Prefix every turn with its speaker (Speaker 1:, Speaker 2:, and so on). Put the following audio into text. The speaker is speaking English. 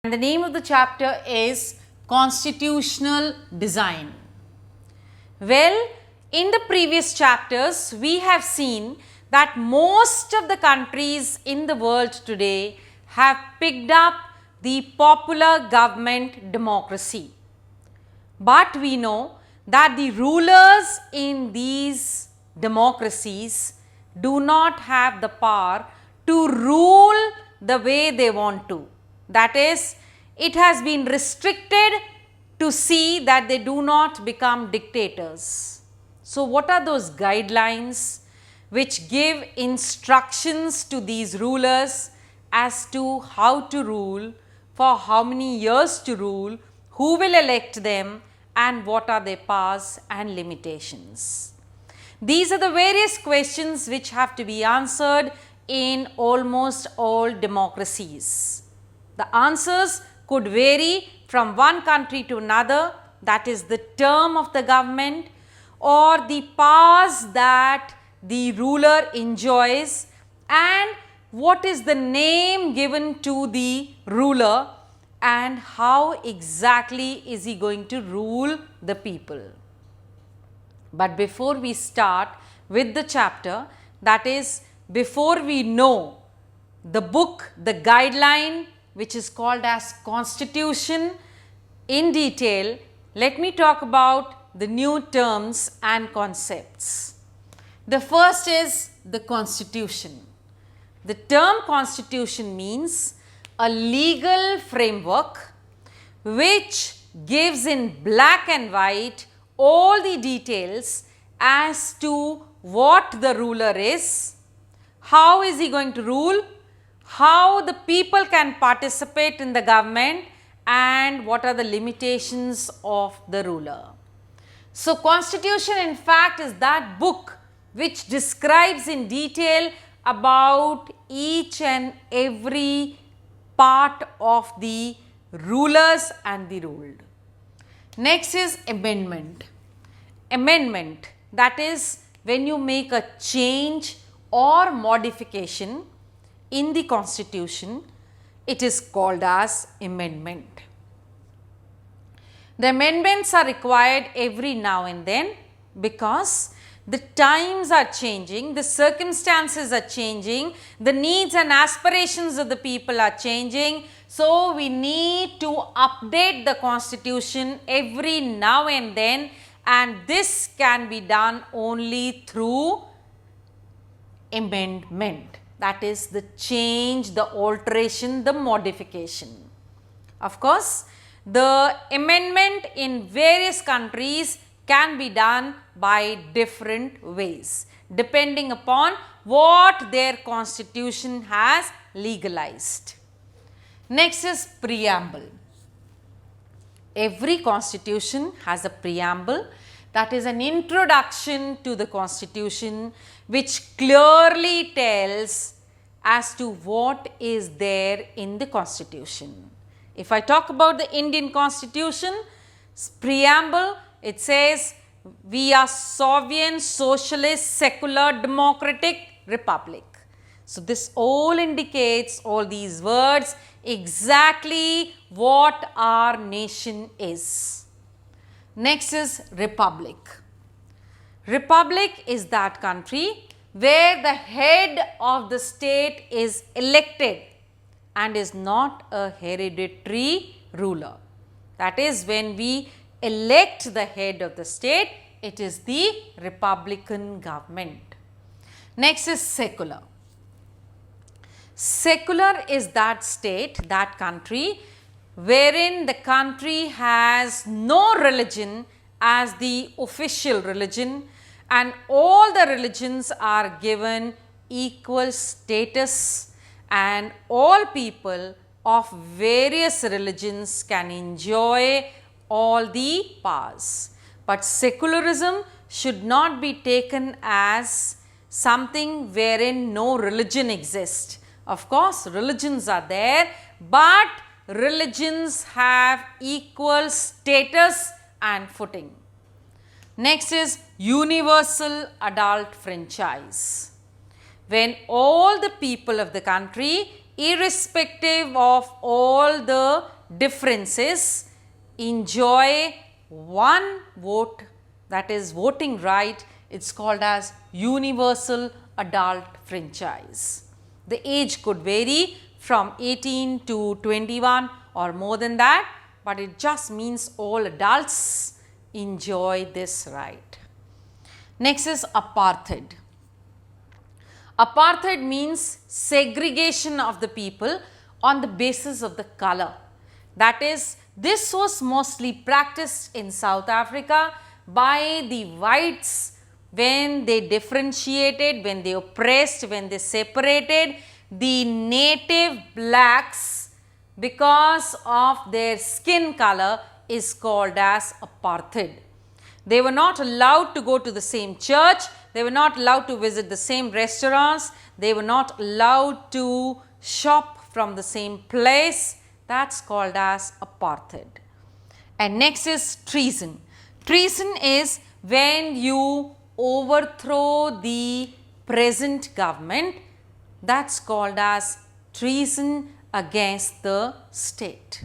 Speaker 1: And the name of the chapter is Constitutional Design. Well, in the previous chapters, we have seen that most of the countries in the world today have picked up the popular government democracy. But we know that the rulers in these democracies do not have the power to rule the way they want to. That is, it has been restricted to see that they do not become dictators. So, what are those guidelines which give instructions to these rulers as to how to rule, for how many years to rule, who will elect them, and what are their powers and limitations? These are the various questions which have to be answered in almost all democracies. The answers could vary from one country to another, that is the term of the government or the powers that the ruler enjoys, and what is the name given to the ruler and how exactly is he going to rule the people. But before we start with the chapter, that is before we know the book, the guideline which is called as Constitution in detail, let me talk about the new terms and concepts. The first is the Constitution. The term Constitution means a legal framework which gives in black and white all the details as to what the ruler is, how is he going to rule, how the people can participate in the government, and what are the limitations of the ruler. So, Constitution in fact is that book which describes in detail about each and every part of the rulers and the ruled. Next is amendment. Amendment, that is when you make a change or modification in the Constitution, it is called as amendment. The amendments are required every now and then because the times are changing, the circumstances are changing, the needs and aspirations of the people are changing. So, we need to update the Constitution every now and then, and this can be done only through amendment. That is the change, the alteration, the modification. Of course, the amendment in various countries can be done by different ways depending upon what their constitution has legalized. Next is preamble. Every constitution has a preamble, that is an introduction to the constitution which clearly tells as to what is there in the constitution. If I talk about the Indian constitution, preamble, it says we are sovereign, socialist, secular, democratic republic. So, this all indicates, all these words, exactly what our nation is. Next is republic. Republic is that country where the head of the state is elected and is not a hereditary ruler. That is, when we elect the head of the state, it is the republican government. Next is secular. Secular is that state, that country wherein the country has no religion as the official religion and all the religions are given equal status and all people of various religions can enjoy all the powers. But secularism should not be taken as something wherein no religion exists. Of course, religions are there, but religions have equal status and footing. Next is universal adult franchise. When all the people of the country irrespective of all the differences, enjoy one vote, that is voting right. It's called as universal adult franchise. The age could vary from 18 to 21 or more than that, but it just means all adults enjoy this right. Next is apartheid. Apartheid means segregation of the people on the basis of the color. That is, this was mostly practiced in South Africa by the whites when they differentiated, when they oppressed, when they separated the native blacks because of their skin color is called as apartheid. They were not allowed to go to the same church, they were not allowed to visit the same restaurants, they were not allowed to shop from the same place. That's called as apartheid. And next is treason. Treason is when you overthrow the present government. That's called as treason against the state.